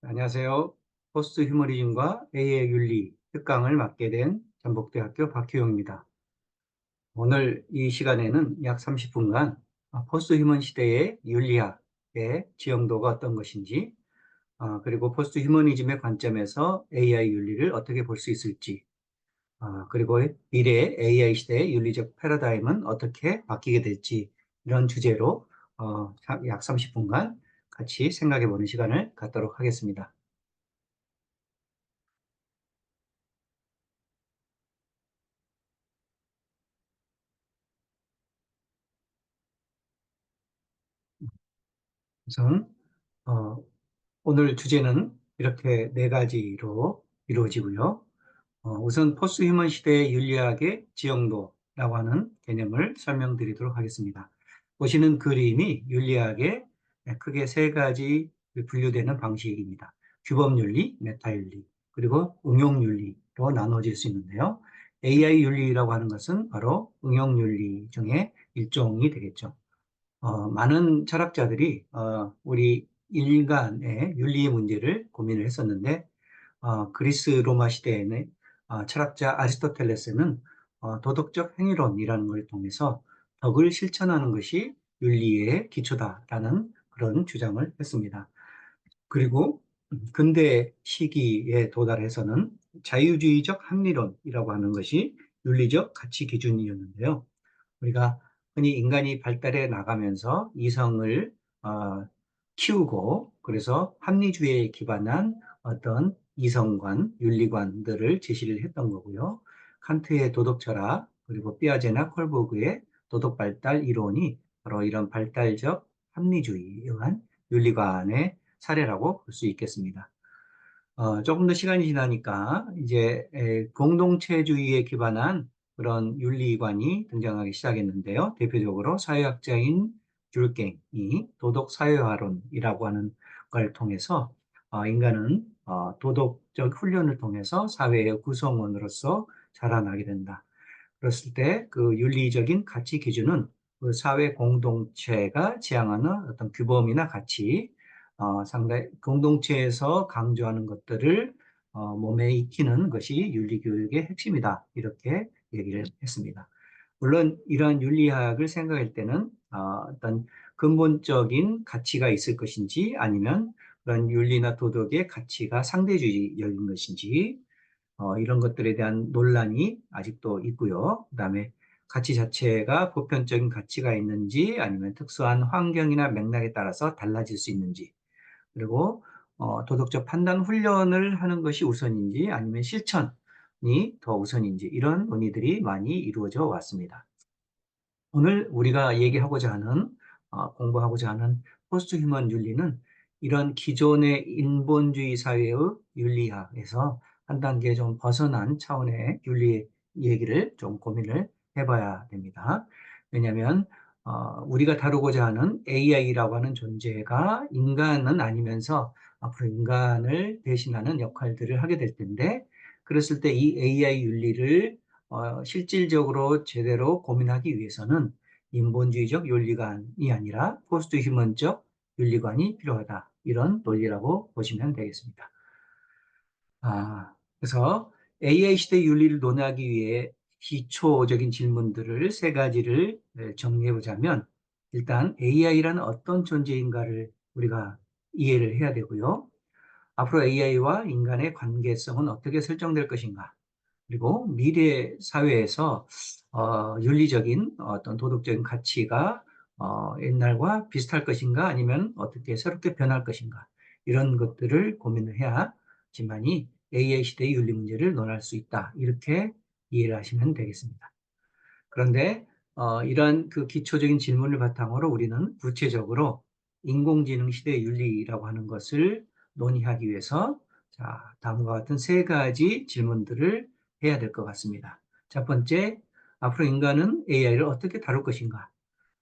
안녕하세요. 포스트 휴머니즘과 AI 윤리 특강을 맡게 된 전북대학교 박희용입니다. 오늘 이 시간에는 약 30분간 포스트 휴먼 시대의 윤리학의 지형도가 어떤 것인지, 그리고 포스트 휴머니즘의 관점에서 AI 윤리를 어떻게 볼 수 있을지, 그리고 미래의 AI 시대의 윤리적 패러다임은 어떻게 바뀌게 될지, 이런 주제로 약 30분간 같이 생각해 보는 시간을 갖도록 하겠습니다. 우선 어, 오늘 주제는 이렇게 네 가지로 이루어지고요. 우선 포스트 휴먼 시대의 윤리학의 지형도라고 하는 개념을 설명드리도록 하겠습니다. 보시는 그림이 윤리학의 크게 세 가지 분류되는 방식입니다. 규범윤리, 메타윤리, 그리고 응용윤리로 나눠질 수 있는데요. AI 윤리라고 하는 것은 바로 응용윤리 중에 일종이 되겠죠. 많은 철학자들이 우리 인간의 윤리의 문제를 고민을 했었는데 그리스 로마 시대에는 철학자 아리스토텔레스는 도덕적 행위론이라는 걸 통해서 덕을 실천하는 것이 윤리의 기초다라는 그런 주장을 했습니다. 그리고 근대 시기에 도달해서는 자유주의적 합리론이라고 하는 것이 윤리적 가치 기준이었는데요. 우리가 흔히 인간이 발달해 나가면서 이성을 어, 키우고 그래서 합리주의에 기반한 어떤 이성관, 윤리관들을 제시를 했던 거고요. 칸트의 도덕철학 그리고 삐아제나 콜버그의 도덕발달 이론이 바로 이런 발달적 합리주의한 윤리관의 사례라고 볼 수 있겠습니다. 조금 더 시간이 지나니까 이제 공동체주의에 기반한 그런 윤리관이 등장하기 시작했는데요. 대표적으로 사회학자인 듀르갱이 도덕사회화론이라고 하는 걸 통해서 인간은 도덕적 훈련을 통해서 사회의 구성원으로서 자라나게 된다. 그랬을 때 그 윤리적인 가치 기준은 그 사회 공동체가 지향하는 어떤 규범이나 가치, 상당히 공동체에서 강조하는 것들을 몸에 익히는 것이 윤리교육의 핵심이다. 이렇게 얘기를 했습니다. 물론 이러한 윤리학을 생각할 때는 어떤 근본적인 가치가 있을 것인지 아니면 그런 윤리나 도덕의 가치가 상대주의적인 것인지 이런 것들에 대한 논란이 아직도 있고요. 그다음에 가치 자체가 보편적인 가치가 있는지 아니면 특수한 환경이나 맥락에 따라서 달라질 수 있는지 그리고 도덕적 판단 훈련을 하는 것이 우선인지 아니면 실천이 더 우선인지 이런 논의들이 많이 이루어져 왔습니다. 오늘 우리가 얘기하고자 하는 공부하고자 하는 포스트 휴먼 윤리는 이런 기존의 인본주의 사회의 윤리학에서 한 단계 좀 벗어난 차원의 윤리 얘기를 좀 고민을 해봐야 됩니다. 왜냐하면 우리가 다루고자 하는 AI라고 하는 존재가 인간은 아니면서 앞으로 인간을 대신하는 역할들을 하게 될 텐데 그랬을 때 이 AI 윤리를 실질적으로 제대로 고민하기 위해서는 인본주의적 윤리관이 아니라 포스트 휴먼적 윤리관이 필요하다. 이런 논리라고 보시면 되겠습니다. 그래서 AI 시대 윤리를 논하기 위해 기초적인 질문들을 세 가지를 정리해 보자면 일단 AI라는 어떤 존재인가를 우리가 이해를 해야 되고요. 앞으로 AI와 인간의 관계성은 어떻게 설정될 것인가? 그리고 미래 사회에서 윤리적인 어떤 도덕적인 가치가 옛날과 비슷할 것인가 아니면 어떻게 새롭게 변할 것인가 이런 것들을 고민을 해야지만이 AI 시대의 윤리 문제를 논할 수 있다 이렇게 이해를 하시면 되겠습니다. 그런데 이러한 그 기초적인 질문을 바탕으로 우리는 구체적으로 인공지능 시대의 윤리라고 하는 것을 논의하기 위해서 자, 다음과 같은 세 가지 질문들을 해야 될 것 같습니다. 첫 번째, 앞으로 인간은 AI를 어떻게 다룰 것인가?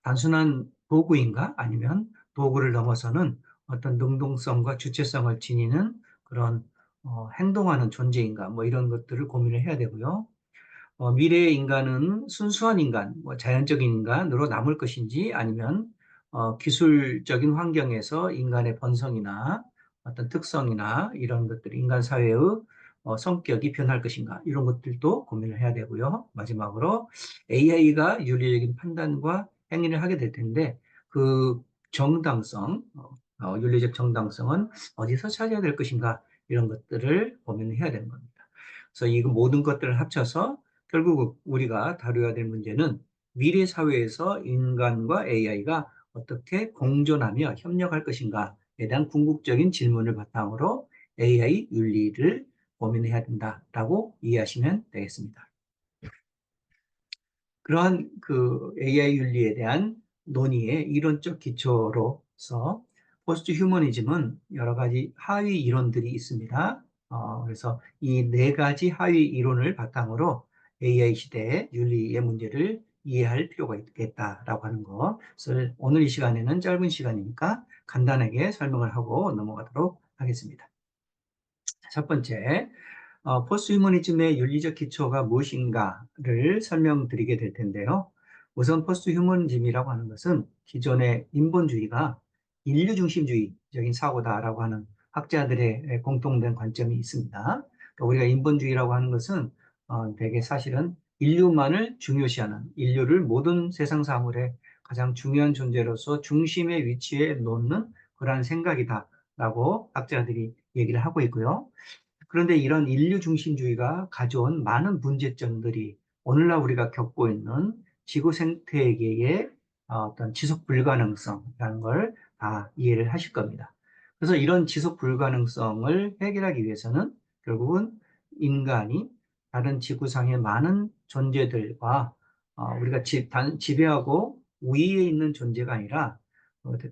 단순한 도구인가? 아니면 도구를 넘어서는 어떤 능동성과 주체성을 지니는 그런 행동하는 존재인가? 뭐 이런 것들을 고민을 해야 되고요. 미래의 인간은 순수한 인간, 뭐 자연적인 인간으로 남을 것인지 아니면 기술적인 환경에서 인간의 본성이나 어떤 특성이나 이런 것들이 인간 사회의 성격이 변할 것인가 이런 것들도 고민을 해야 되고요. 마지막으로 AI가 윤리적인 판단과 행위를 하게 될 텐데 그 정당성, 윤리적 정당성은 어디서 찾아야 될 것인가 이런 것들을 고민을 해야 되는 겁니다. 그래서 이 모든 것들을 합쳐서 결국 우리가 다루어야 될 문제는 미래 사회에서 인간과 AI가 어떻게 공존하며 협력할 것인가에 대한 궁극적인 질문을 바탕으로 AI 윤리를 고민해야 된다라고 이해하시면 되겠습니다. 그러한 그 AI 윤리에 대한 논의의 이론적 기초로서 포스트 휴머니즘은 여러 가지 하위 이론들이 있습니다. 그래서 이 네 가지 하위 이론을 바탕으로 AI 시대의 윤리의 문제를 이해할 필요가 있겠다라고 하는 것을 오늘 이 시간에는 짧은 시간이니까 간단하게 설명을 하고 넘어가도록 하겠습니다. 첫 번째, 포스트휴머니즘의 윤리적 기초가 무엇인가를 설명드리게 될 텐데요. 우선 포스트휴머니즘이라고 하는 것은 기존의 인본주의가 인류중심주의적인 사고다라고 하는 학자들의 공통된 관점이 있습니다. 그러니까 우리가 인본주의라고 하는 것은 되게 사실은 인류만을 중요시하는, 인류를 모든 세상 사물의 가장 중요한 존재로서 중심의 위치에 놓는 그러한 생각이다라고 학자들이 얘기를 하고 있고요. 그런데 이런 인류 중심주의가 가져온 많은 문제점들이 오늘날 우리가 겪고 있는 지구 생태계의 어떤 지속 불가능성이라는 걸 다 이해를 하실 겁니다. 그래서 이런 지속 불가능성을 해결하기 위해서는 결국은 인간이 다른 지구상의 많은 존재들과 우리가 지배하고 우위에 있는 존재가 아니라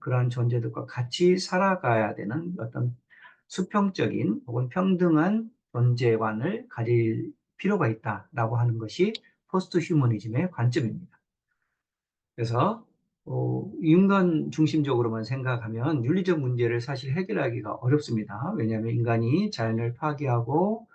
그러한 존재들과 같이 살아가야 되는 어떤 수평적인 혹은 평등한 존재관을 가질 필요가 있다라고 하는 것이 포스트 휴머니즘의 관점입니다. 그래서 인간 중심적으로만 생각하면 윤리적 문제를 사실 해결하기가 어렵습니다. 왜냐하면 인간이 자연을 파괴하고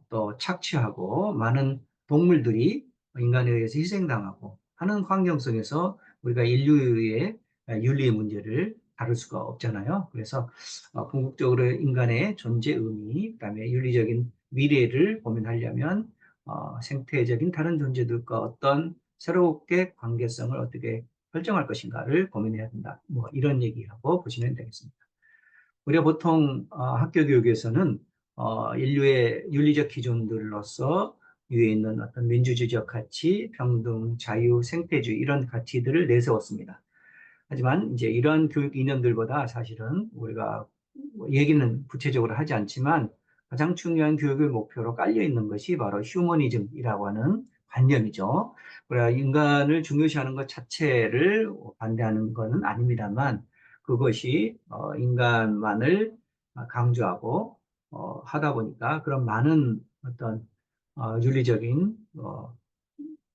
또 착취하고 많은 동물들이 인간에 의해서 희생당하고 하는 환경 속에서 우리가 인류의 윤리의 문제를 다룰 수가 없잖아요. 그래서 궁극적으로 인간의 존재 의미, 그다음에 윤리적인 미래를 고민하려면 생태적인 다른 존재들과 어떤 새롭게 관계성을 어떻게 설정할 것인가를 고민해야 된다. 뭐 이런 얘기하고 보시면 되겠습니다. 우리가 보통 학교 교육에서는 인류의 윤리적 기준들로서 위에 있는 어떤 민주주의적 가치, 평등, 자유, 생태주의 이런 가치들을 내세웠습니다. 하지만 이제 이러한 교육 이념들보다 사실은 우리가 얘기는 구체적으로 하지 않지만 가장 중요한 교육의 목표로 깔려 있는 것이 바로 휴머니즘이라고 하는 관념이죠. 우리가 인간을 중요시하는 것 자체를 반대하는 것은 아닙니다만 그것이 인간만을 강조하고 하다 보니까 그런 많은 어떤 윤리적인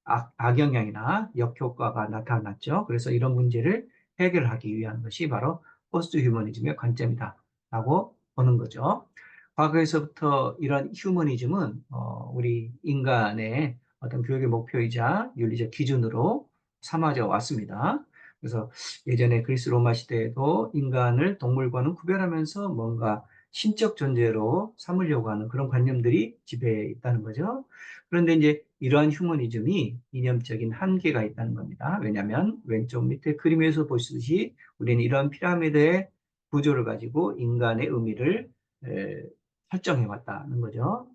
악영향이나 역효과가 나타났죠. 그래서 이런 문제를 해결하기 위한 것이 바로 포스트 휴머니즘의 관점이다라고 보는 거죠. 과거에서부터 이런 휴머니즘은 우리 인간의 어떤 교육의 목표이자 윤리적 기준으로 삼아져 왔습니다. 그래서 예전에 그리스 로마 시대에도 인간을 동물과는 구별하면서 뭔가 신적 존재로 삼으려고 하는 그런 관념들이 지배해 있다는 거죠. 그런데 이제 이러한 휴머니즘이 이념적인 한계가 있다는 겁니다. 왜냐하면 왼쪽 밑에 그림에서 보시듯이 우리는 이런 피라미드의 구조를 가지고 인간의 의미를 설정해 왔다는 거죠.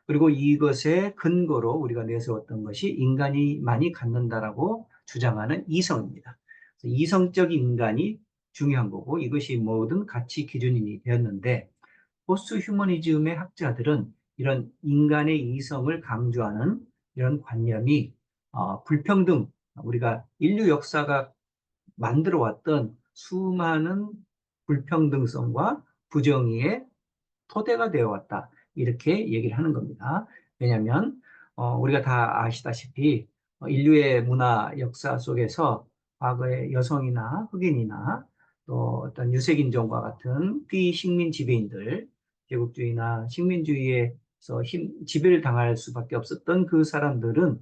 그리고 이것의 근거로 우리가 내세웠던 것이 인간이 많이 갖는다라고 주장하는 이성입니다. 이성적인 인간이 중요한 거고 이것이 모든 가치 기준이 되었는데 포스트 휴머니즘의 학자들은 이런 인간의 이성을 강조하는 이런 관념이 불평등, 우리가 인류 역사가 만들어 왔던 수많은 불평등성과 부정의의 토대가 되어 왔다. 이렇게 얘기를 하는 겁니다. 왜냐하면 우리가 다 아시다시피 인류의 문화 역사 속에서 과거의 여성이나 흑인이나 또 어떤 유색인종과 같은 비식민 지배인들, 제국주의나 식민주의에서 지배를 당할 수밖에 없었던 그 사람들은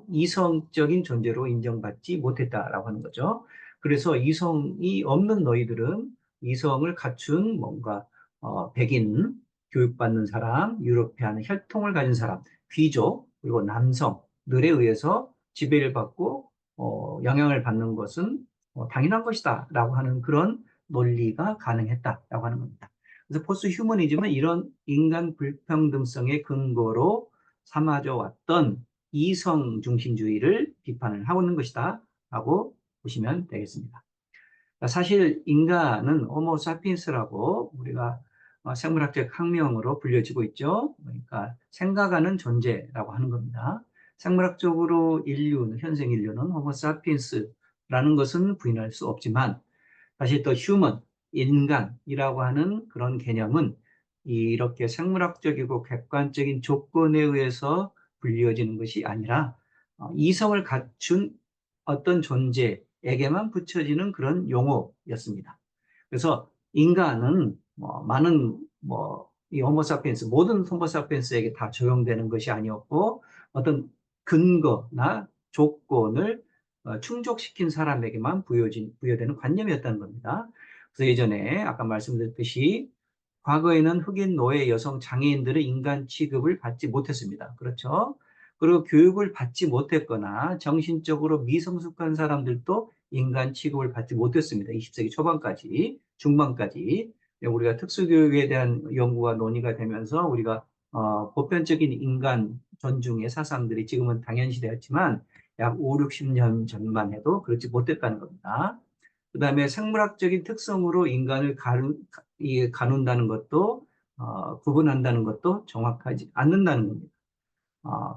이성적인 존재로 인정받지 못했다라고 하는 거죠. 그래서 이성이 없는 너희들은 이성을 갖춘 뭔가 백인, 교육받는 사람, 유러피안 혈통을 가진 사람, 귀족, 그리고 남성들에 의해서 지배를 받고 영향을 받는 것은 당연한 것이다 라고 하는 그런 논리가 가능했다라고 하는 겁니다. 그래서 포스트 휴머니즘은 이런 인간 불평등성의 근거로 삼아져 왔던 이성 중심주의를 비판을 하고 있는 것이다 라고 보시면 되겠습니다. 사실 인간은 호모 사피엔스라고 우리가 생물학적 학명으로 불려지고 있죠. 그러니까 생각하는 존재라고 하는 겁니다. 생물학적으로 현생 인류는 호모 사피엔스라는 것은 부인할 수 없지만 사실 또 휴먼, 인간이라고 하는 그런 개념은 이렇게 생물학적이고 객관적인 조건에 의해서 불리어지는 것이 아니라 이성을 갖춘 어떤 존재에게만 붙여지는 그런 용어였습니다. 그래서 인간은 많은 이 호모사피엔스 모든 호모사피엔스에게 다 적용되는 것이 아니었고 어떤 근거나 조건을 충족시킨 사람에게만 부여되는 관념이었다는 겁니다. 그래서 예전에 아까 말씀드렸듯이 과거에는 흑인 노예 여성 장애인들은 인간 취급을 받지 못했습니다. 그렇죠? 그리고 교육을 받지 못했거나 정신적으로 미성숙한 사람들도 인간 취급을 받지 못했습니다. 20세기 초반까지, 중반까지. 우리가 특수교육에 대한 연구가 논의가 되면서 우리가 보편적인 인간 존중의 사상들이 지금은 당연시되었지만 약 5, 60년 전만 해도 그렇지 못했다는 겁니다. 그 다음에 생물학적인 특성으로 인간을 가눈다는 것도 구분한다는 것도 정확하지 않는다는 겁니다.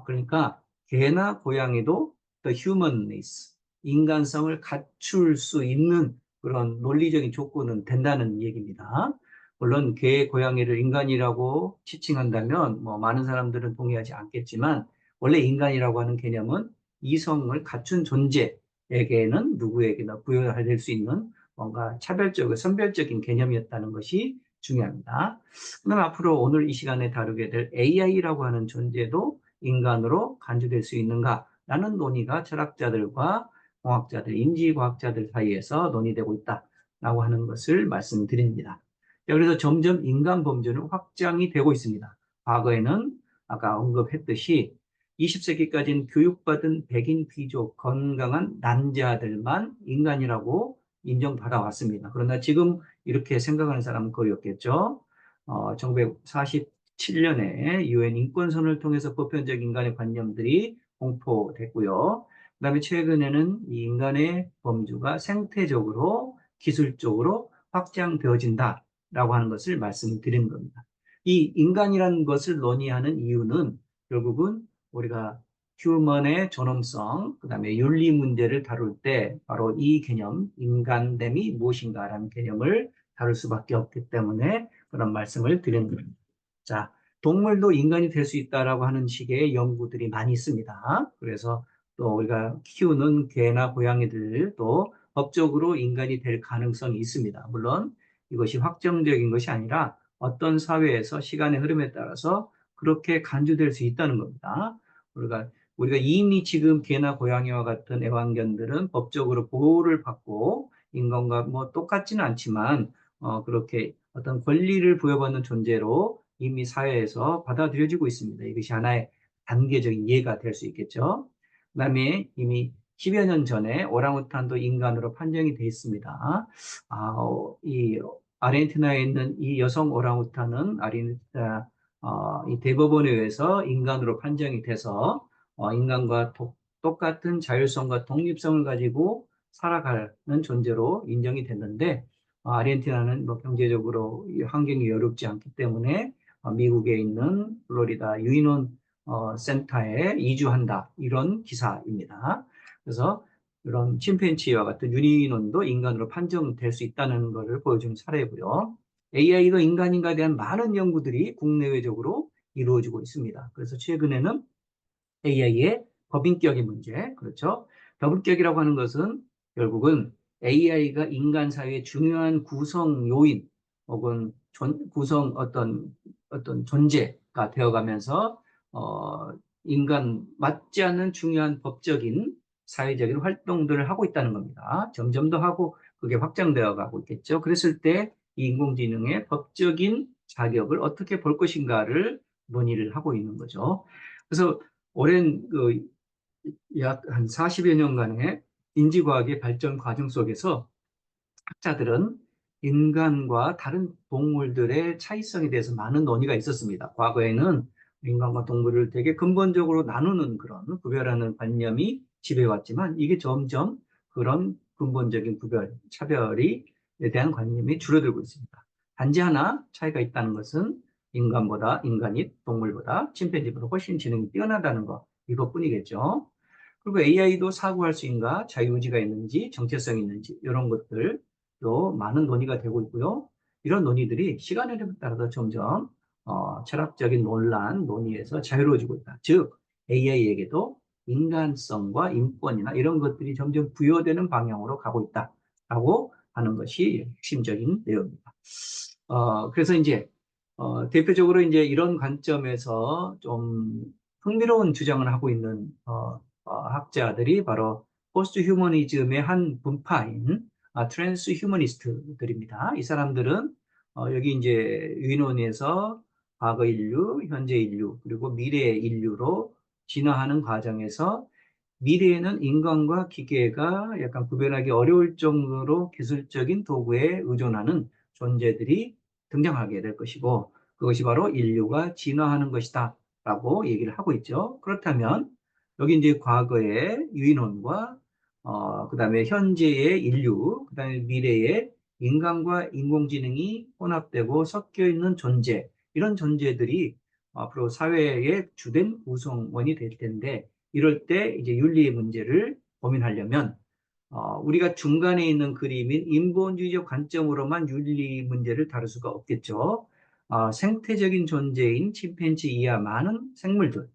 그러니까 개나 고양이도 the humanness, 인간성을 갖출 수 있는 그런 논리적인 조건은 된다는 얘기입니다. 물론 개, 고양이를 인간이라고 지칭한다면 많은 사람들은 동의하지 않겠지만 원래 인간이라고 하는 개념은 이성을 갖춘 존재에게는 누구에게나 부여될 수 있는 뭔가 차별적이고 선별적인 개념이었다는 것이 중요합니다. 그럼 앞으로 오늘 이 시간에 다루게 될 AI라고 하는 존재도 인간으로 간주될 수 있는가라는 논의가 철학자들과 공학자들, 인지과학자들 사이에서 논의되고 있다라고 하는 것을 말씀드립니다. 그래서 점점 인간 범죄는 확장이 되고 있습니다. 과거에는 아까 언급했듯이 20세기까지는 교육받은 백인 귀족, 건강한 남자들만 인간이라고 인정받아 왔습니다. 그러나 지금 이렇게 생각하는 사람은 거의 없겠죠. 1947년에 유엔 인권선언을 통해서 보편적 인간의 관념들이 공포됐고요. 그다음에 최근에는 이 인간의 범주가 생태적으로, 기술적으로 확장되어진다라고 하는 것을 말씀드리는 겁니다. 이 인간이라는 것을 논의하는 이유는 결국은 우리가 휴먼의 존엄성, 그다음에 윤리 문제를 다룰 때 바로 이 개념, 인간됨이 무엇인가라는 개념을 다룰 수밖에 없기 때문에 그런 말씀을 드리는 겁니다. 자, 동물도 인간이 될 수 있다라고 하는 식의 연구들이 많이 있습니다. 그래서 또 우리가 키우는 개나 고양이들도 법적으로 인간이 될 가능성이 있습니다. 물론 이것이 확정적인 것이 아니라 어떤 사회에서 시간의 흐름에 따라서 그렇게 간주될 수 있다는 겁니다. 우리가 이미 지금 개나 고양이와 같은 애완견들은 법적으로 보호를 받고 인간과 똑같지는 않지만 그렇게 어떤 권리를 부여받는 존재로 이미 사회에서 받아들여지고 있습니다. 이것이 하나의 단계적인 예가 될 수 있겠죠. 그다음에 이미 10여 년 전에 오랑우탄도 인간으로 판정이 돼 있습니다. 이 아르헨티나에 있는 이 여성 오랑우탄은 이 대법원에 의해서 인간으로 판정이 돼서 인간과 똑같은 자율성과 독립성을 가지고 살아가는 존재로 인정이 됐는데 아르헨티나는 경제적으로 환경이 여롭지 않기 때문에 미국에 있는 플로리다 유인원 센터에 이주한다 이런 기사입니다. 그래서 이런 침팬지와 같은 유인원도 인간으로 판정될 수 있다는 것을 보여주는 사례고요. AI도 인간인가에 대한 많은 연구들이 국내외적으로 이루어지고 있습니다. 그래서 최근에는 AI의 법인격의 문제, 그렇죠? 법인격이라고 하는 것은 결국은 AI가 인간 사회의 중요한 구성 요인 혹은 구성 어떤 존재가 되어가면서 인간 맞지 않는 중요한 법적인 사회적인 활동들을 하고 있다는 겁니다. 점점 더 하고 그게 확장되어 가고 있겠죠. 그랬을 때 이 인공지능의 법적인 자격을 어떻게 볼 것인가를 논의를 하고 있는 거죠. 그래서 오랜 약 한 40여 년간의 인지과학의 발전 과정 속에서 학자들은 인간과 다른 동물들의 차이성에 대해서 많은 논의가 있었습니다. 과거에는 인간과 동물을 되게 근본적으로 나누는 그런 구별하는 관념이 지배해왔지만 이게 점점 그런 근본적인 구별, 차별에 대한 관념이 줄어들고 있습니다. 단지 하나 차이가 있다는 것은 인간이 동물보다 침팬지보다 훨씬 지능이 뛰어나다는 것, 이것뿐이겠죠. 그리고 AI도 사고할 수 있는가, 자유의지가 있는지, 정체성이 있는지 이런 것들도 많은 논의가 되고 있고요. 이런 논의들이 시간에 따라서 점점 철학적인 논의에서 자유로워지고 있다. 즉 AI에게도 인간성과 인권이나 이런 것들이 점점 부여되는 방향으로 가고 있다라고 하는 것이 핵심적인 내용입니다. 그래서 이제 대표적으로 이제 이런 관점에서 좀 흥미로운 주장을 하고 있는 학자들이 바로 포스트 휴머니즘의 한 분파인 트랜스 휴머니스트들입니다. 이 사람들은 여기 이제 유인원에서 과거 인류, 현재 인류, 그리고 미래 인류로 진화하는 과정에서 미래에는 인간과 기계가 약간 구별하기 어려울 정도로 기술적인 도구에 의존하는 존재들이 등장하게 될 것이고 그것이 바로 인류가 진화하는 것이다 라고 얘기를 하고 있죠. 그렇다면 여기 이제 과거의 유인원과 그다음에 현재의 인류, 그다음에 미래의 인간과 인공지능이 혼합되고 섞여 있는 존재, 이런 존재들이 앞으로 사회의 주된 구성원이 될 텐데 이럴 때 이제 윤리의 문제를 고민하려면 우리가 중간에 있는 그림인 인본주의적 관점으로만 윤리 문제를 다룰 수가 없겠죠. 생태적인 존재인 침팬지 이하 많은 생물들,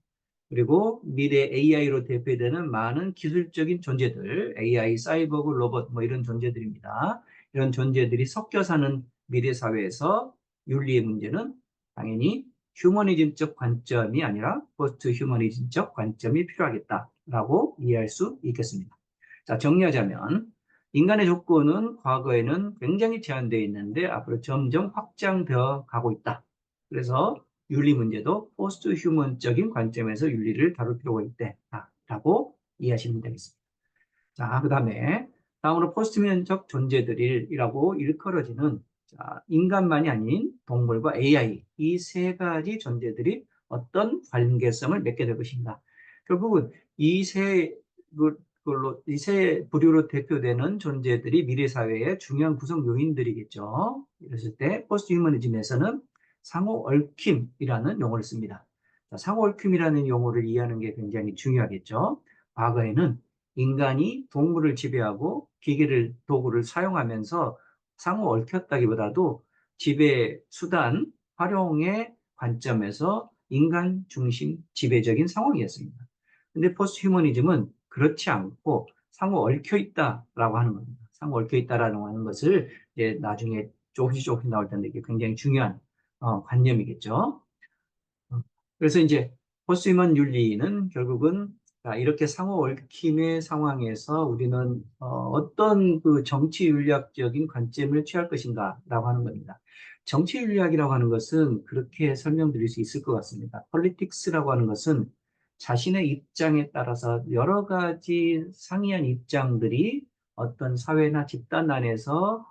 그리고 미래 AI로 대표되는 많은 기술적인 존재들, AI, 사이버그, 로봇 뭐 이런 존재들입니다. 이런 존재들이 섞여 사는 미래 사회에서 윤리의 문제는 당연히 휴머니즘적 관점이 아니라 포스트 휴머니즘적 관점이 필요하겠다라고 이해할 수 있겠습니다. 자, 정리하자면 인간의 조건은 과거에는 굉장히 제한되어 있는데 앞으로 점점 확장되어 가고 있다. 그래서 윤리 문제도 포스트 휴먼적인 관점에서 윤리를 다룰 필요가 있다라고 이해하시면 되겠습니다. 자, 다음으로 포스트 휴먼적 존재들이라고 일컬어지는 인간만이 아닌 동물과 AI 이 세 가지 존재들이 어떤 관계성을 맺게 될 것인가. 결국은 이 세 부류로 대표되는 존재들이 미래 사회의 중요한 구성 요인들이겠죠. 이랬을 때 포스트 휴머니즘에서는 상호 얽힘이라는 용어를 씁니다. 상호 얽힘이라는 용어를 이해하는 게 굉장히 중요하겠죠. 과거에는 인간이 동물을 지배하고 도구를 사용하면서 상호 얽혔다기보다도 지배 수단 활용의 관점에서 인간 중심 지배적인 상황이었습니다. 근데 포스트 휴머니즘은 그렇지 않고 상호 얽혀 있다라고 하는 겁니다. 상호 얽혀 있다라고 하는 것을 이제 나중에 조금씩 나올 텐데 이게 굉장히 중요한 관념이겠죠. 그래서 이제 포스트휴먼 윤리는 결국은 이렇게 상호 얽힘의 상황에서 우리는 어떤 그 정치 윤리학적인 관점을 취할 것인가라고 하는 겁니다. 정치 윤리학이라고 하는 것은 그렇게 설명드릴 수 있을 것 같습니다. 폴리틱스라고 하는 것은 자신의 입장에 따라서 여러 가지 상이한 입장들이 어떤 사회나 집단 안에서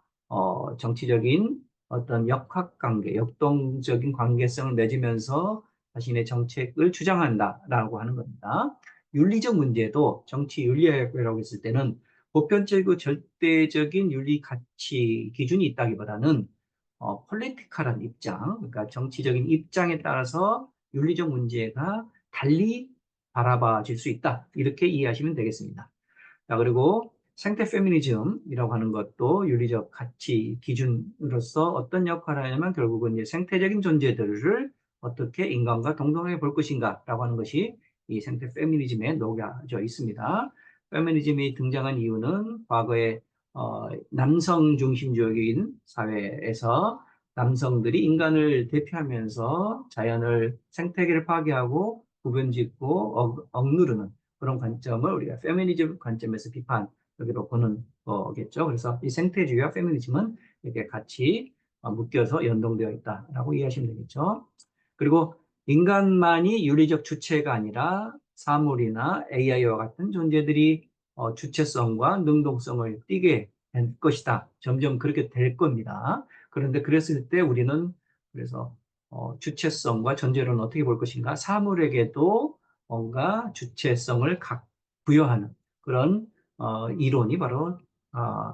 정치적인 어떤 역학관계, 역동적인 관계성을 맺으면서 자신의 정책을 주장한다라고 하는 겁니다. 윤리적 문제도 정치 윤리학이라고 했을 때는 보편적이고 절대적인 윤리 가치 기준이 있다기보다는 폴리티컬한 입장, 그러니까 정치적인 입장에 따라서 윤리적 문제가 달리 바라봐질 수 있다. 이렇게 이해하시면 되겠습니다. 자, 그리고 생태 페미니즘이라고 하는 것도 윤리적 가치 기준으로서 어떤 역할을 하냐면 결국은 이제 생태적인 존재들을 어떻게 인간과 동등하게 볼 것인가라고 하는 것이 이 생태 페미니즘에 녹여져 있습니다. 페미니즘이 등장한 이유는 과거에 남성 중심적인 사회에서 남성들이 인간을 대표하면서 자연을 생태계를 파괴하고 구분짓고 억누르는 그런 관점을 우리가 페미니즘 관점에서 비판을 여기로 보는 거겠죠. 그래서 이 생태주의와 페미니즘은 이렇게 같이 묶여서 연동되어 있다라고 이해하시면 되겠죠. 그리고 인간만이 윤리적 주체가 아니라 사물이나 AI와 같은 존재들이 주체성과 능동성을 띠게 될 것이다. 점점 그렇게 될 겁니다. 그런데 그랬을 때 우리는 그래서 주체성과 존재론은 어떻게 볼 것인가? 사물에게도 뭔가 주체성을 부여하는 그런 이론이 바로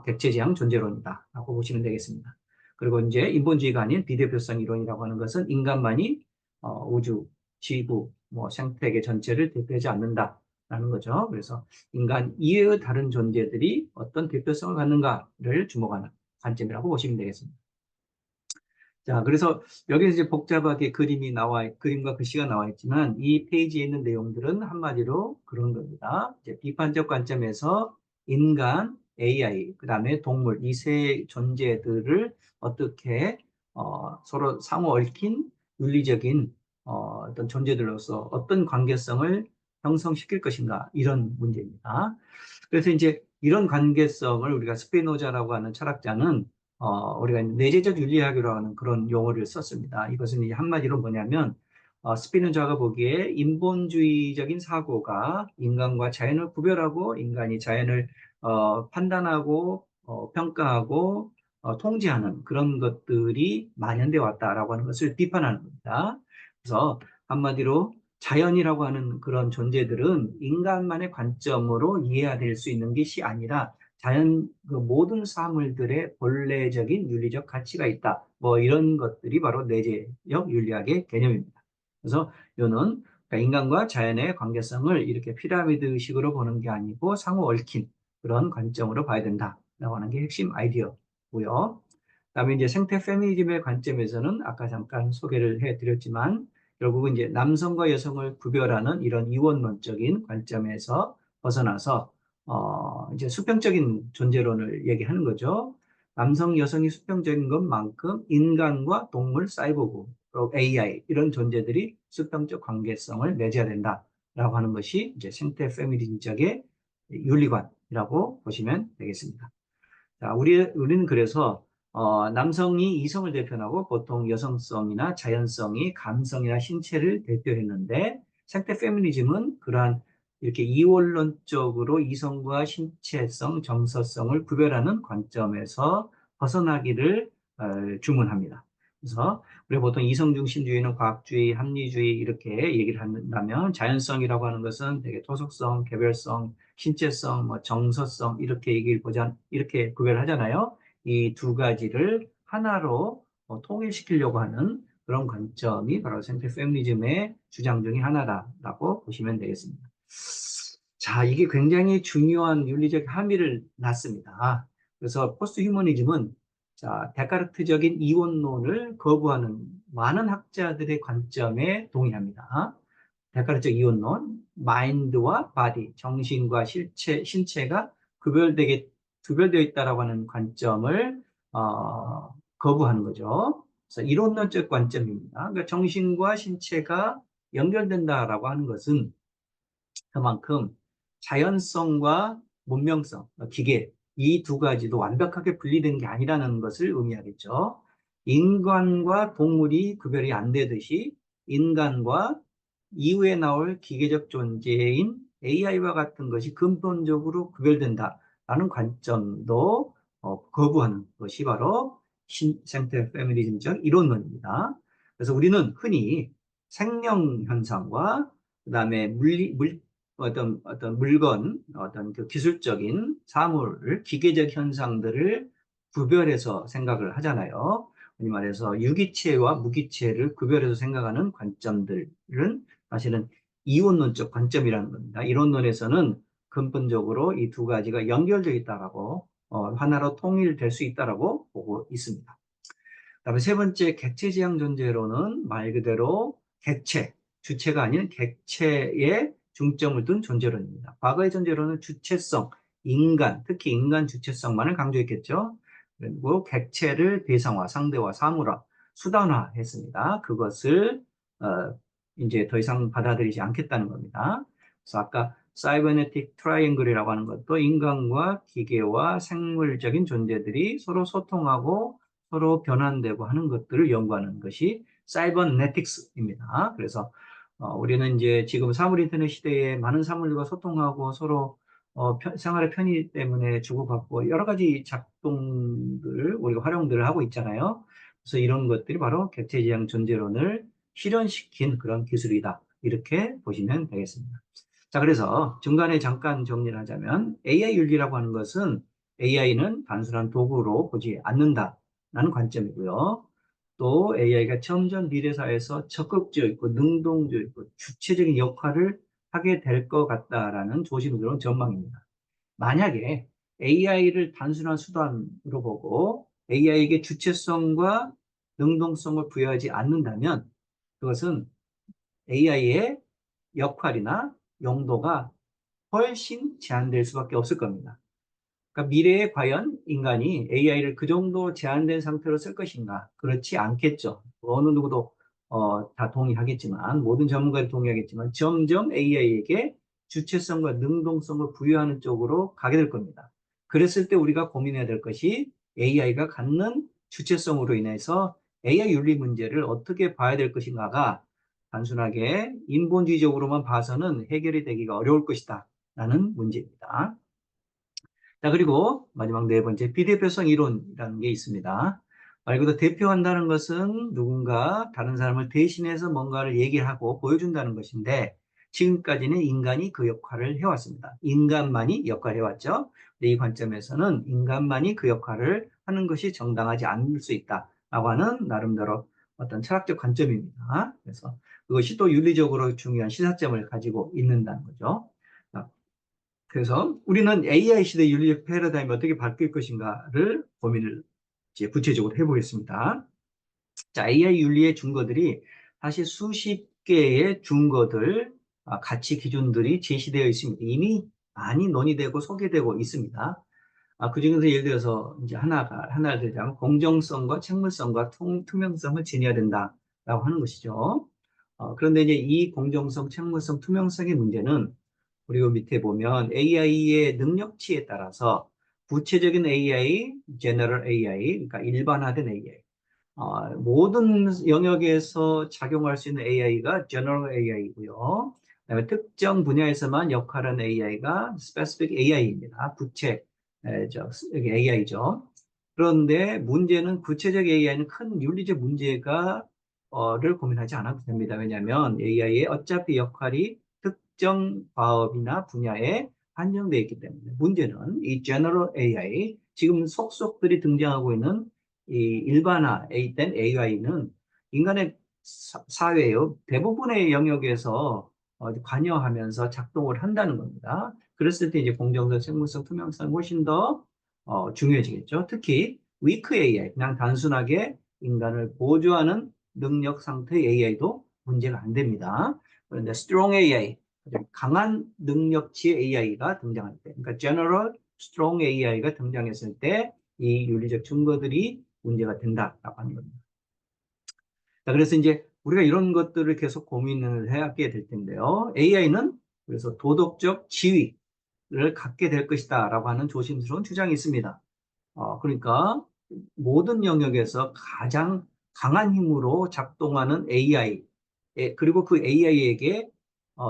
객체지향 존재론이다라고 보시면 되겠습니다. 그리고 이제 인본주의가 아닌 비대표성 이론이라고 하는 것은 인간만이 우주, 지구, 뭐 생태계 전체를 대표하지 않는다라는 거죠. 그래서 인간 이외의 다른 존재들이 어떤 대표성을 갖는가를 주목하는 관점이라고 보시면 되겠습니다. 자, 그래서 여기 이제 복잡하게 그림과 글씨가 나와 있지만 이 페이지에 있는 내용들은 한마디로 그런 겁니다. 이제 비판적 관점에서 인간, AI, 그 다음에 동물, 이 세 존재들을 어떻게 서로 상호 얽힌 윤리적인 어떤 존재들로서 어떤 관계성을 형성시킬 것인가, 이런 문제입니다. 그래서 이제 이런 관계성을 우리가 스피노자라고 하는 철학자는 우리가 내재적 윤리학이라고 하는 그런 용어를 썼습니다. 이것은 이제 한마디로 뭐냐면 스피노자가 보기에 인본주의적인 사고가 인간과 자연을 구별하고 인간이 자연을 판단하고 평가하고 통제하는 그런 것들이 만연되어 왔다라고 하는 것을 비판하는 겁니다. 그래서 한마디로 자연이라고 하는 그런 존재들은 인간만의 관점으로 이해가 될 수 있는 것이 아니라 자연 그 모든 사물들의 본래적인 윤리적 가치가 있다. 뭐 이런 것들이 바로 내재적 윤리학의 개념입니다. 그래서 이는 그러니까 인간과 자연의 관계성을 이렇게 피라미드식으로 보는 게 아니고 상호 얽힌 그런 관점으로 봐야 된다라고 하는 게 핵심 아이디어고요. 그다음에 이제 생태 페미니즘의 관점에서는 아까 잠깐 소개를 해드렸지만 결국은 이제 남성과 여성을 구별하는 이런 이원론적인 관점에서 벗어나서 이제 수평적인 존재론을 얘기하는 거죠. 남성, 여성이 수평적인 것만큼 인간과 동물, 사이보그, 또 AI 이런 존재들이 수평적 관계성을 맺어야 된다라고 하는 것이 이제 생태 페미니즘적의 윤리관이라고 보시면 되겠습니다. 자, 우리는 그래서 남성이 이성을 대표하고 보통 여성성이나 자연성이 감성이나 신체를 대표했는데 생태 페미니즘은 그러한 이렇게 이원론적으로 이성과 신체성, 정서성을 구별하는 관점에서 벗어나기를 주문합니다. 그래서 우리가 보통 이성중심주의는 과학주의, 합리주의 이렇게 얘기를 한다면 자연성이라고 하는 것은 되게 토속성, 개별성, 신체성, 뭐 정서성 이렇게 이렇게 구별하잖아요. 이 두 가지를 하나로 통일시키려고 하는 그런 관점이 바로 생태 페미니즘의 주장 중에 하나라고 보시면 되겠습니다. 자, 이게 굉장히 중요한 윤리적 함의를 낳습니다. 그래서 포스트 휴머니즘은 자, 데카르트적인 이원론을 거부하는 많은 학자들의 관점에 동의합니다. 데카르트적 이원론, 마인드와 바디, 정신과 신체가 구별되어 있다라고 하는 관점을 거부하는 거죠. 그래서 이론론적 관점입니다. 그러니까 정신과 신체가 연결된다라고 하는 것은 그만큼 자연성과 문명성, 기계, 이 두 가지도 완벽하게 분리된 게 아니라는 것을 의미하겠죠. 인간과 동물이 구별이 안 되듯이 인간과 이후에 나올 기계적 존재인 AI와 같은 것이 근본적으로 구별된다라는 관점도 거부하는 것이 바로 생태 페미니즘적 이론론입니다. 그래서 우리는 흔히 생명 현상과 그다음에 어떤 물건, 어떤 그 기술적인 사물, 기계적 현상들을 구별해서 생각을 하잖아요. 흔히 말해서 유기체와 무기체를 구별해서 생각하는 관점들은 사실은 이원론적 관점이라는 겁니다. 이론론에서는 근본적으로 이 두 가지가 연결되어 있다라고 하나로 통일될 수 있다라고 보고 있습니다. 그다음에 세 번째 객체지향 존재론은 말 그대로 객체, 주체가 아닌 객체에 중점을 둔 존재론입니다. 과거의 존재론은 주체성, 인간, 특히 인간 주체성만을 강조했겠죠. 그리고 객체를 대상화, 상대화, 사물화, 수단화했습니다. 그것을 이제 더 이상 받아들이지 않겠다는 겁니다. 그래서 아까 사이버네틱 트라이앵글이라고 하는 것도 인간과 기계와 생물적인 존재들이 서로 소통하고 서로 변환되고 하는 것들을 연구하는 것이 사이버네틱스입니다. 그래서 우리는 이제 지금 사물 인터넷 시대에 많은 사물들과 소통하고 서로 생활의 편의 때문에 주고받고 여러 가지 작동들, 우리가 활용들을 하고 있잖아요. 그래서 이런 것들이 바로 객체지향 존재론을 실현시킨 그런 기술이다. 이렇게 보시면 되겠습니다. 자, 그래서 중간에 잠깐 정리를 하자면 AI 윤리라고 하는 것은 AI는 단순한 도구로 보지 않는다라는 관점이고요. 또 AI가 점점 미래사회에서 적극적이고 능동적이고 주체적인 역할을 하게 될 것 같다라는 조심스러운 전망입니다. 만약에 AI를 단순한 수단으로 보고 AI에게 주체성과 능동성을 부여하지 않는다면 그것은 AI의 역할이나 용도가 훨씬 제한될 수밖에 없을 겁니다. 그러니까 미래에 과연 인간이 AI를 그 정도 제한된 상태로 쓸 것인가? 그렇지 않겠죠. 어느 누구도 다 동의하겠지만, 모든 전문가들이 동의하겠지만, 점점 AI에게 주체성과 능동성을 부여하는 쪽으로 가게 될 겁니다. 그랬을 때 우리가 고민해야 될 것이 AI가 갖는 주체성으로 인해서 AI 윤리 문제를 어떻게 봐야 될 것인가가 단순하게 인본주의적으로만 봐서는 해결이 되기가 어려울 것이다. 라는 문제입니다. 자, 그리고 마지막 네 번째, 비대표성 이론이라는 게 있습니다. 말 그대로 대표한다는 것은 누군가 다른 사람을 대신해서 뭔가를 얘기하고 보여준다는 것인데, 지금까지는 인간이 그 역할을 해왔습니다. 인간만이 역할을 해왔죠. 근데 이 관점에서는 인간만이 그 역할을 하는 것이 정당하지 않을 수 있다라고 하는 나름대로 어떤 철학적 관점입니다. 그래서 그것이 또 윤리적으로 중요한 시사점을 가지고 있는다는 거죠. 그래서 우리는 AI 시대 윤리적 패러다임이 어떻게 바뀔 것인가를 고민을 이제 구체적으로 해보겠습니다. 자, AI 윤리의 준거들이 사실 수십 개의 준거들, 가치 기준들이 제시되어 있습니다. 이미 많이 논의되고 소개되고 있습니다. 그중에서 예를 들어서 이제 하나를 들자면 공정성과 책무성과 투명성을 지녀야 된다라고 하는 것이죠. 그런데 이제 이 공정성, 책무성, 투명성의 문제는 그리고 밑에 보면 AI의 능력치에 따라서 구체적인 AI, General AI, 그러니까 일반화된 AI, 모든 영역에서 작용할 수 있는 AI가 General AI고요. 그다음에 특정 분야에서만 역할하는 AI가 Specific AI입니다. AI죠. 그런데 문제는 구체적 AI는 큰 윤리적 문제를 고민하지 않아도 됩니다. 왜냐하면 AI의 어차피 역할이 특정 과업이나 분야에 한정되어 있기 때문에 문제는 이 General AI, 지금 속속들이 등장하고 있는 이 일반화된 AI는 인간의 사회의 대부분의 영역에서 관여하면서 작동을 한다는 겁니다. 그랬을 때 이제 공정성, 책무성, 투명성이 훨씬 더 중요해지겠죠. 특히 weak AI, 그냥 단순하게 인간을 보조하는 능력 상태의 AI도 문제가 안 됩니다. 그런데 strong AI, 강한 능력치의 AI가 등장할 때, 그러니까 general strong AI가 등장했을 때 이 윤리적 증거들이 문제가 된다라고 하는 겁니다. 자, 그래서 이제 우리가 이런 것들을 계속 고민을 해야게 될 텐데요. AI는 그래서 도덕적 지위를 갖게 될 것이다라고 하는 조심스러운 주장이 있습니다. 그러니까 모든 영역에서 가장 강한 힘으로 작동하는 AI, 그리고 그 AI에게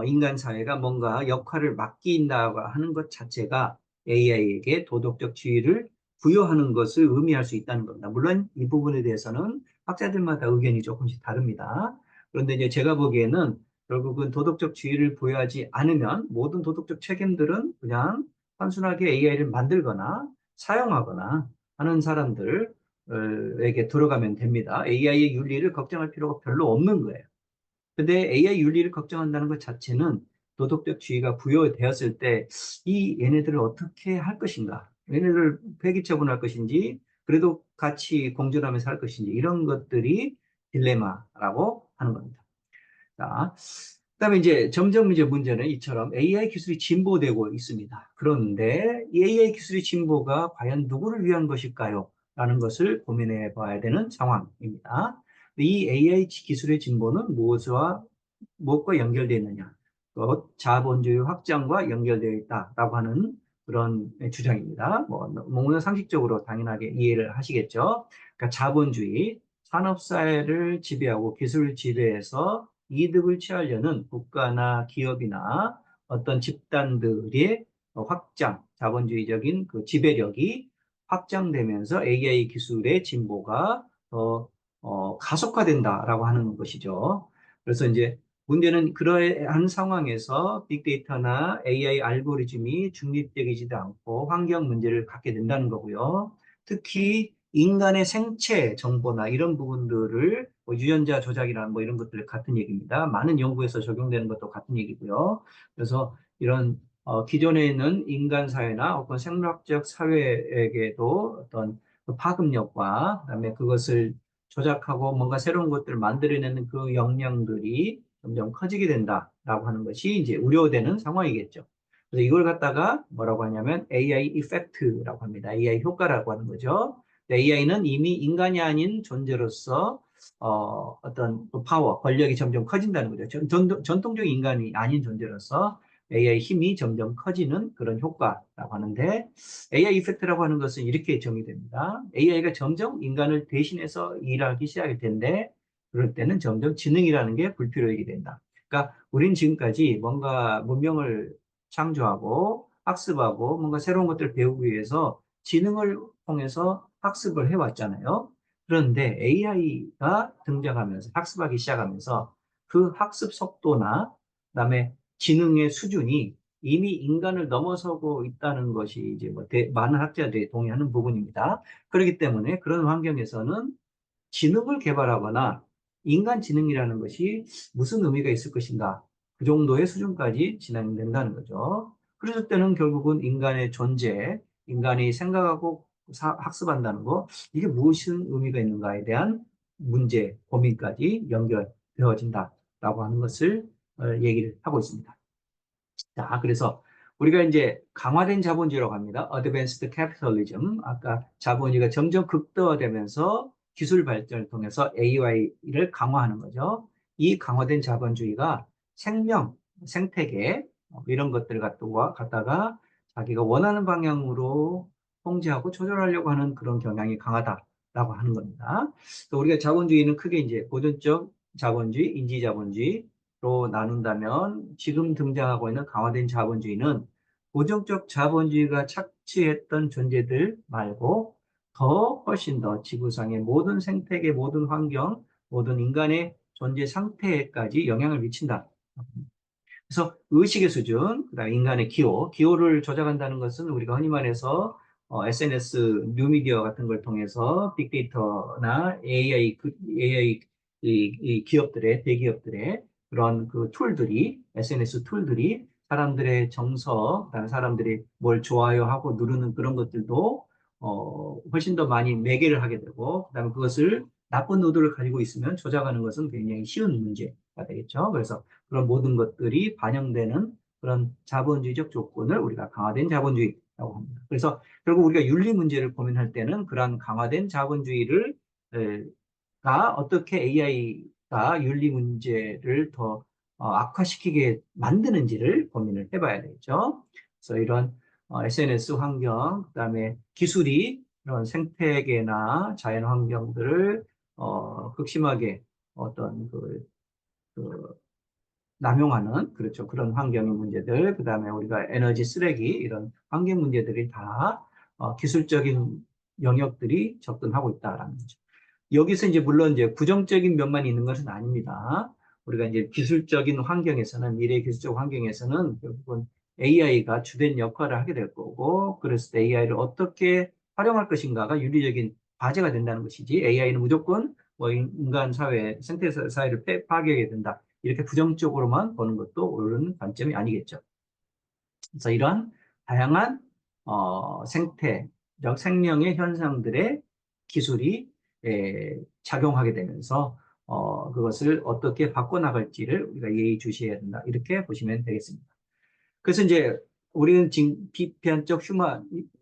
인간 사회가 뭔가 역할을 맡긴다고 하는 것 자체가 AI에게 도덕적 지위를 부여하는 것을 의미할 수 있다는 겁니다. 물론 이 부분에 대해서는 학자들마다 의견이 조금씩 다릅니다. 그런데 이제 제가 보기에는 결국은 도덕적 지위를 부여하지 않으면 모든 도덕적 책임들은 그냥 단순하게 AI를 만들거나 사용하거나 하는 사람들에게 들어가면 됩니다. AI의 윤리를 걱정할 필요가 별로 없는 거예요. 근데 AI 윤리를 걱정한다는 것 자체는 도덕적 지위가 부여되었을 때 이 얘네들을 어떻게 할 것인가? 얘네들을 폐기 처분할 것인지, 그래도 같이 공존하면서 할 것인지, 이런 것들이 딜레마라고 하는 겁니다. 자, 그다음에 이제 점점 이제 문제는 이처럼 AI 기술이 진보되고 있습니다. 그런데 이 AI 기술의 진보가 과연 누구를 위한 것일까요? 라는 것을 고민해 봐야 되는 상황입니다. 이 AI 기술의 진보는 무엇과 연결되어 있느냐? 자본주의 확장과 연결되어 있다라고 하는 그런 주장입니다. 너무나 상식적으로 당연하게 이해를 하시겠죠. 그러니까 자본주의, 산업사회를 지배하고 기술을 지배해서 이득을 취하려는 국가나 기업이나 어떤 집단들의 확장, 자본주의적인 그 지배력이 확장되면서 AI 기술의 진보가 더 가속화된다라고 하는 것이죠. 그래서 이제 문제는 그러한 상황에서 빅데이터나 AI 알고리즘이 중립적이지도 않고 환경 문제를 갖게 된다는 거고요. 특히 인간의 생체 정보나 이런 부분들을 유전자 조작이나 이런 것들 같은 얘기입니다. 많은 연구에서 적용되는 것도 같은 얘기고요. 그래서 이런 기존에 있는 인간 사회나 어떤 생물학적 사회에게도 어떤 그 파급력과 그다음에 그것을 조작하고 뭔가 새로운 것들을 만들어내는 그 역량들이 점점 커지게 된다라고 하는 것이 이제 우려되는 상황이겠죠. 그래서 이걸 갖다가 뭐라고 하냐면 AI 이펙트라고 합니다. AI 효과라고 하는 거죠. AI는 이미 인간이 아닌 존재로서 어떤 파워, 권력이 점점 커진다는 거죠. 전통적인 인간이 아닌 존재로서 AI 힘이 점점 커지는 그런 효과라고 하는데 AI 이펙트라고 하는 것은 이렇게 정의됩니다. AI가 점점 인간을 대신해서 일하기 시작할 텐데 그럴 때는 점점 지능이라는 게 불필요하게 된다. 그러니까 우린 지금까지 뭔가 문명을 창조하고 학습하고 뭔가 새로운 것들을 배우기 위해서 지능을 통해서 학습을 해왔잖아요. 그런데 AI가 등장하면서 학습하기 시작하면서 그 학습 속도나 그다음에 지능의 수준이 이미 인간을 넘어서고 있다는 것이 이제 많은 학자들이 동의하는 부분입니다. 그렇기 때문에 그런 환경에서는 지능을 개발하거나 인간 지능이라는 것이 무슨 의미가 있을 것인가? 그 정도의 수준까지 진행된다는 거죠. 그랬을 때는 결국은 인간의 존재, 인간이 생각하고 학습한다는 거, 이게 무슨 의미가 있는가에 대한 문제, 고민까지 연결되어진다라고 하는 것을 얘기를 하고 있습니다. 자, 그래서 우리가 이제 강화된 자본주의라고 합니다. Advanced Capitalism. 아까 자본주의가 점점 극대화되면서 기술 발전을 통해서 AI를 강화하는 거죠. 이 강화된 자본주의가 생명, 생태계 이런 것들을 갖다가 자기가 원하는 방향으로 통제하고 조절하려고 하는 그런 경향이 강하다라고 하는 겁니다. 또 우리가 자본주의는 크게 이제 고전적 자본주의, 인지자본주의, 로 나눈다면 지금 등장하고 있는 강화된 자본주의는 고정적 자본주의가 착취했던 존재들 말고 훨씬 더 지구상의 모든 생태계, 모든 환경, 모든 인간의 존재 상태까지 영향을 미친다. 그래서 의식의 수준, 그다음에 인간의 기호를 조작한다는 것은 우리가 흔히 말해서 SNS, 뉴미디어 같은 걸 통해서 빅데이터나 AI 이 기업들의, 대기업들의 그런 그 툴들이, SNS 툴들이 사람들의 정서, 그다음에 사람들이 뭘 좋아요하고 누르는 그런 것들도 훨씬 더 많이 매개를 하게 되고, 그다음에 그것을 나쁜 의도를 가지고 있으면 조작하는 것은 굉장히 쉬운 문제가 되겠죠. 그래서 그런 모든 것들이 반영되는 그런 자본주의적 조건을 우리가 강화된 자본주의라고 합니다. 그래서 결국 우리가 윤리 문제를 고민할 때는 그러한 강화된 자본주의를 가 어떻게 AI가 윤리 문제를 더 악화시키게 만드는지를 고민을 해봐야 되겠죠. 그래서 이런 SNS 환경, 그다음에 기술이 이런 생태계나 자연 환경들을 극심하게 어떤 그 남용하는 그렇죠. 그런 환경의 문제들, 그다음에 우리가 에너지 쓰레기 이런 환경 문제들이 다 기술적인 영역들이 접근하고 있다라는 거죠. 여기서 이제 물론 이제 부정적인 면만 있는 것은 아닙니다. 우리가 이제 기술적인 환경에서는 미래 기술적 환경에서는 결국은 AI가 주된 역할을 하게 될 거고 그래서 AI를 어떻게 활용할 것인가가 윤리적인 과제가 된다는 것이지 AI는 무조건 인간 사회, 생태 사회를 파괴하게 된다. 이렇게 부정적으로만 보는 것도 옳은 관점이 아니겠죠. 그래서 이런 다양한 생태적 생명의 현상들의 기술이 작용하게 되면서 그것을 어떻게 바꿔나갈지를 우리가 예의주시해야 된다. 이렇게 보시면 되겠습니다. 그래서 이제 우리는 지금 비판적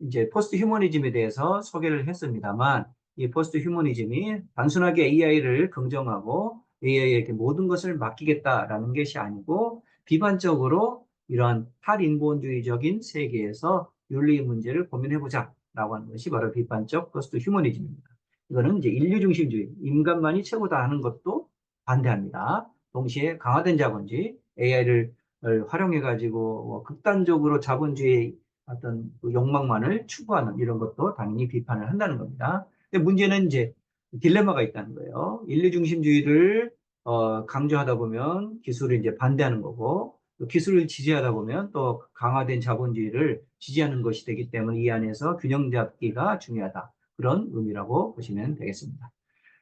이제 포스트 휴머니즘에 대해서 소개를 했습니다만 이 포스트 휴머니즘이 단순하게 AI를 긍정하고 AI에게 모든 것을 맡기겠다라는 것이 아니고 비판적으로 이러한 탈인본주의적인 세계에서 윤리 문제를 고민해보자 라고 하는 것이 바로 비판적 포스트 휴머니즘입니다. 이거는 이제 인류 중심주의, 인간만이 최고다 하는 것도 반대합니다. 동시에 강화된 자본주의, AI를 활용해가지고 극단적으로 자본주의 어떤 그 욕망만을 추구하는 이런 것도 당연히 비판을 한다는 겁니다. 근데 문제는 이제 딜레마가 있다는 거예요. 인류 중심주의를 강조하다 보면 기술을 이제 반대하는 거고, 또 기술을 지지하다 보면 또 강화된 자본주의를 지지하는 것이 되기 때문에 이 안에서 균형 잡기가 중요하다. 그런 의미라고 보시면 되겠습니다.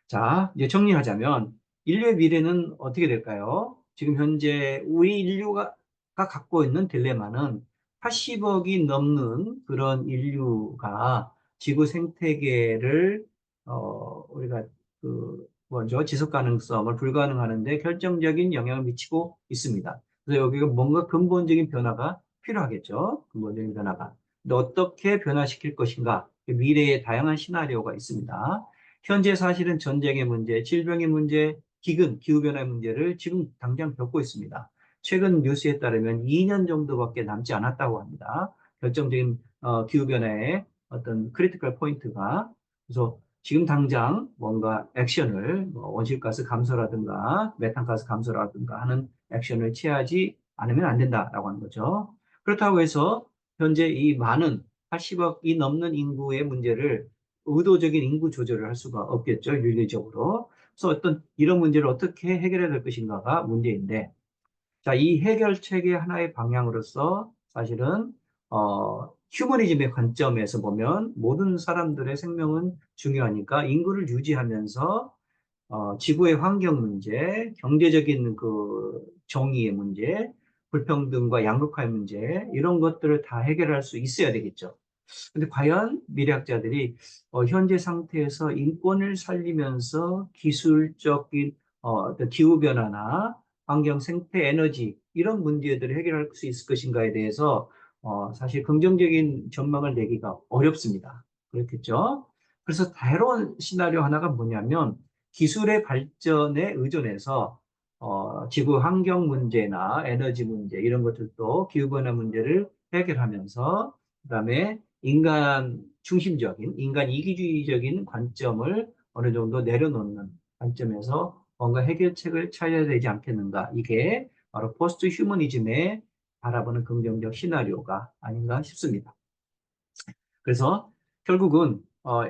자, 이제 정리하자면 인류의 미래는 어떻게 될까요? 지금 현재 우리 인류가 갖고 있는 딜레마는 80억이 넘는 그런 인류가 지구 생태계를 우리가 그 먼저 지속 가능성을 불가능하는데 결정적인 영향을 미치고 있습니다. 그래서 여기가 뭔가 근본적인 변화가 필요하겠죠. 근본적인 변화가. 근데 어떻게 변화시킬 것인가? 미래의 다양한 시나리오가 있습니다. 현재 사실은 전쟁의 문제, 질병의 문제, 기근, 기후변화의 문제를 지금 당장 겪고 있습니다. 최근 뉴스에 따르면 2년 정도밖에 남지 않았다고 합니다. 결정적인 기후변화의 어떤 크리티컬 포인트가. 그래서 지금 당장 뭔가 액션을 온실가스 감소라든가 메탄가스 감소라든가 하는 액션을 취하지 않으면 안 된다라고 하는 거죠. 그렇다고 해서 현재 이 많은 80억이 넘는 인구의 문제를 의도적인 인구 조절을 할 수가 없겠죠, 윤리적으로. 그래서 어떤 이런 문제를 어떻게 해결해야 될 것인가가 문제인데, 자, 이 해결책의 하나의 방향으로서 사실은 휴머니즘의 관점에서 보면 모든 사람들의 생명은 중요하니까 인구를 유지하면서 지구의 환경 문제, 경제적인 그 정의의 문제, 불평등과 양극화의 문제 이런 것들을 다 해결할 수 있어야 되겠죠. 근데 과연 미래학자들이 현재 상태에서 인권을 살리면서 기술적인 어떤 기후변화나 환경, 생태, 에너지 이런 문제들을 해결할 수 있을 것인가에 대해서 사실 긍정적인 전망을 내기가 어렵습니다. 그렇겠죠? 그래서 다채로운 시나리오 하나가 뭐냐면 기술의 발전에 의존해서 지구 환경 문제나 에너지 문제 이런 것들도 기후변화 문제를 해결하면서 그다음에 인간 중심적인, 인간 이기주의적인 관점을 어느 정도 내려놓는 관점에서 뭔가 해결책을 찾아야 되지 않겠는가. 이게 바로 포스트 휴머니즘의 바라보는 긍정적 시나리오가 아닌가 싶습니다. 그래서 결국은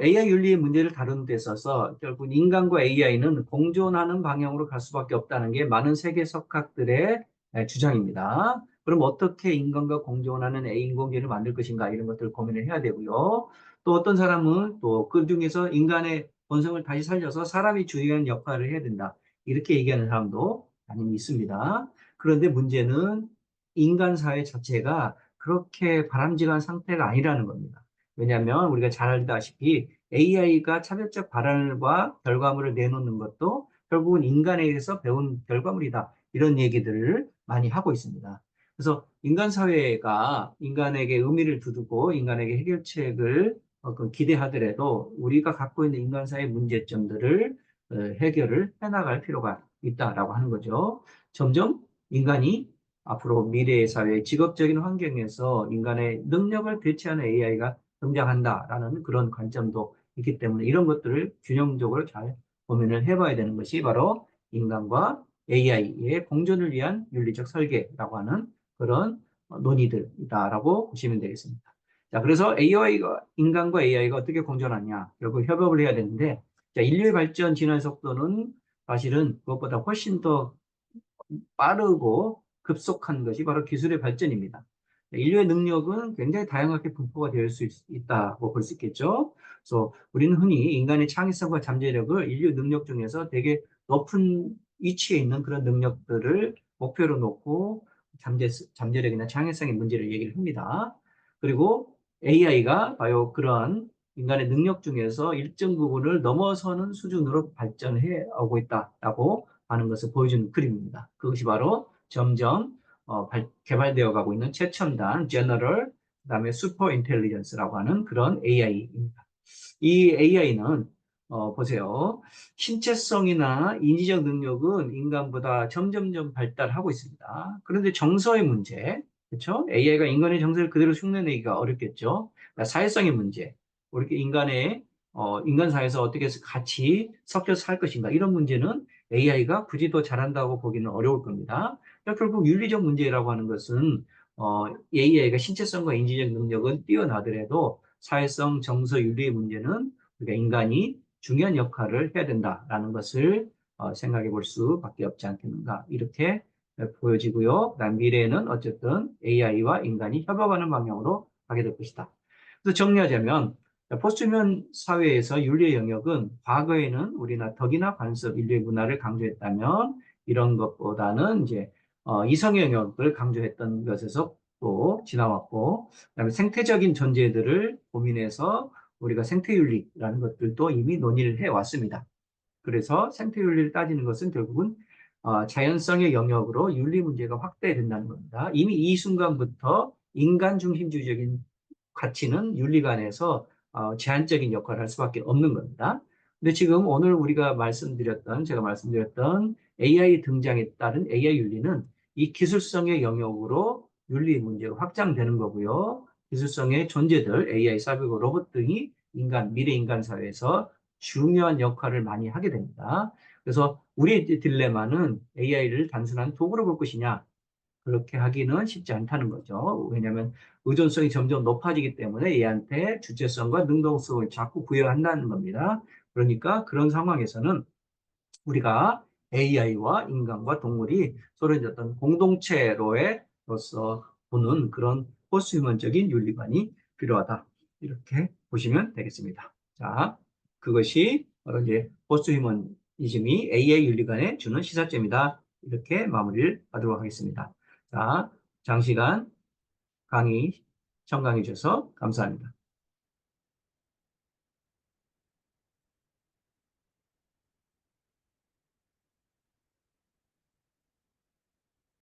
AI 윤리의 문제를 다루는 데 있어서 결국 인간과 AI는 공존하는 방향으로 갈 수밖에 없다는 게 많은 세계 석학들의 주장입니다. 그럼 어떻게 인간과 공존하는 인공지능을 만들 것인가 이런 것들을 고민을 해야 되고요. 또 어떤 사람은 또 그 중에서 인간의 본성을 다시 살려서 사람이 주요한 역할을 해야 된다. 이렇게 얘기하는 사람도 당연히 있습니다. 그런데 문제는 인간 사회 자체가 그렇게 바람직한 상태가 아니라는 겁니다. 왜냐하면 우리가 잘 알다시피 AI가 차별적 발언과 결과물을 내놓는 것도 결국은 인간에 의해서 배운 결과물이다. 이런 얘기들을 많이 하고 있습니다. 그래서 인간 사회가 인간에게 의미를 두고 인간에게 해결책을 기대하더라도 우리가 갖고 있는 인간 사회 문제점들을 해결을 해나갈 필요가 있다라고 하는 거죠. 점점 인간이 앞으로 미래의 사회, 직업적인 환경에서 인간의 능력을 대체하는 AI가 등장한다라는 그런 관점도 있기 때문에 이런 것들을 균형적으로 잘 고민을 해봐야 되는 것이 바로 인간과 AI의 공존을 위한 윤리적 설계라고 하는 그런 논의들이다라고 보시면 되겠습니다. 자, 그래서 인간과 AI가 어떻게 공존하냐, 결국 협업을 해야 되는데, 자, 인류의 발전 진화 속도는 사실은 그것보다 훨씬 더 빠르고 급속한 것이 바로 기술의 발전입니다. 인류의 능력은 굉장히 다양하게 분포가 될 수 있다고 볼 수 있겠죠. 그래서 우리는 흔히 인간의 창의성과 잠재력을 인류 능력 중에서 되게 높은 위치에 있는 그런 능력들을 목표로 놓고 잠재력이나 창의성의 문제를 얘기를 합니다. 그리고 AI가 바로 그런 인간의 능력 중에서 일정 부분을 넘어서는 수준으로 발전해 오고 있다라고 하는 것을 보여주는 그림입니다. 그것이 바로 점점 개발되어 가고 있는 최첨단 제너럴 그다음에 슈퍼 인텔리전스라고 하는 그런 AI입니다. 이 AI는 보세요. 신체성이나 인지적 능력은 인간보다 점점점 발달하고 있습니다. 그런데 정서의 문제, 그렇죠? AI가 인간의 정서를 그대로 흉내내기가 어렵겠죠. 그러니까 사회성의 문제, 우리 인간 사회에서 어떻게 해서 같이 섞여서 살 것인가 이런 문제는 AI가 굳이 더 잘한다고 보기는 어려울 겁니다. 그러니까 결국 윤리적 문제라고 하는 것은 AI가 신체성과 인지적 능력은 뛰어나더라도 사회성, 정서, 윤리의 문제는 우리가 인간이 중요한 역할을 해야 된다라는 것을 생각해 볼 수밖에 없지 않겠는가 이렇게 보여지고요. 그다음 미래에는 어쨌든 AI와 인간이 협업하는 방향으로 가게 될 것이다. 그래서 정리하자면 포스트휴먼 사회에서 윤리의 영역은 과거에는 우리나 덕이나 관습, 인류의 문화를 강조했다면 이런 것보다는 이제 이성의 영역을 강조했던 것에서 또 지나왔고 그다음에 생태적인 존재들을 고민해서 우리가 생태윤리라는 것들도 이미 논의를 해왔습니다. 그래서 생태윤리를 따지는 것은 결국은 자연성의 영역으로 윤리 문제가 확대된다는 겁니다. 이미 이 순간부터 인간 중심주의적인 가치는 윤리관에서 제한적인 역할을 할 수밖에 없는 겁니다. 근데 지금 오늘 제가 말씀드렸던 AI 등장에 따른 AI 윤리는 이 기술성의 영역으로 윤리 문제가 확장되는 거고요. 기술성의 존재들, AI, 사이버 로봇 등이 미래 인간 사회에서 중요한 역할을 많이 하게 됩니다. 그래서 우리의 딜레마는 AI를 단순한 도구로 볼 것이냐, 그렇게 하기는 쉽지 않다는 거죠. 왜냐하면 의존성이 점점 높아지기 때문에 얘한테 주체성과 능동성을 자꾸 부여한다는 겁니다. 그러니까 그런 상황에서는 우리가 AI와 인간과 동물이 서로 이제 어떤 공동체로서 보는 그런 포스트휴먼적인 윤리관이 필요하다. 이렇게 보시면 되겠습니다. 자, 그것이 바로 이제 포스트휴머니즘이 AI 윤리관에 주는 시사점이다. 이렇게 마무리를 하도록 하겠습니다. 자, 장시간 청강해 주셔서 감사합니다.